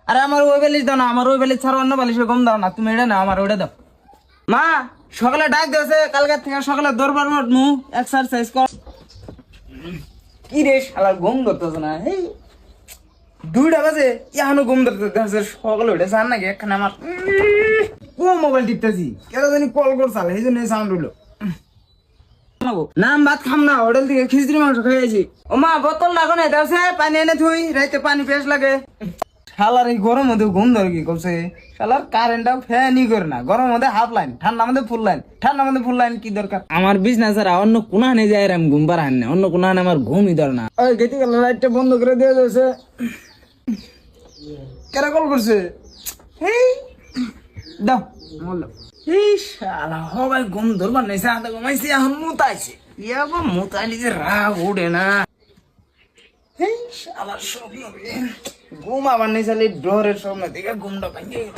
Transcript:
আরে আমার ওই বালিশ দাও না, আমার ওই বালিশ ছাড়া অন্য বালিশে ঘুম দাও না, তুমি এটা না আমার ওইটা দাও। মা সকালে ডাক দিয়েছে, কালকে থেকে সকালে দরবার মু এক্সারসাইজ কর। কি রে শালা ঘুম ধরতেছে না, এই 2টা বাজে এখনো ঘুম ধরতেছে। সকালে উঠে চান নাকি এখানে আমার কোন মোবাইল টিপতেছি, কেন জানি কল করছাল, এই জন্য সাউন্ড হইলো। নাম ভাত খাম না, হোটেল থেকে খিচুড়ি মাংস খেয়েছি। ও মা বোতল লাগো না, দেওছে পানি এনে থুই, রাইতে পানি পেশ লাগে। শালার এই গরম মধ্যে ঘুম ধরে কি করছে, শালার কারেন্টটাও ফ্যানই করে না। গরম মধ্যে হাফ লাইন, ঠান্ডা মধ্যে ফুল লাইন, ঠান্ডা মধ্যে ফুল লাইন, কি দরকার আমার বিজনেস আর অন্য কোনাহানে যায় আমি ঘুম পারান না, অন্য কোনাহানে আমার ঘুমই ধরে না। ওই গেতে গেল, লাইটটা বন্ধ করে দিয়ে যাচ্ছে। কেরা কল করছে, এই দাও বললো। এই শালা সবাই ঘুম ধরবার নেছে, আধা ঘুমাইছে, এখন মুতাইছে। ইয়াবা মুতাইলে যে রাগ উঠে না। এই শালা স্বপ্ন ঘুম আবার নেই, চালি ডোরের স্বপ্ন থেকে ঘুমটা ভাঙে গেল।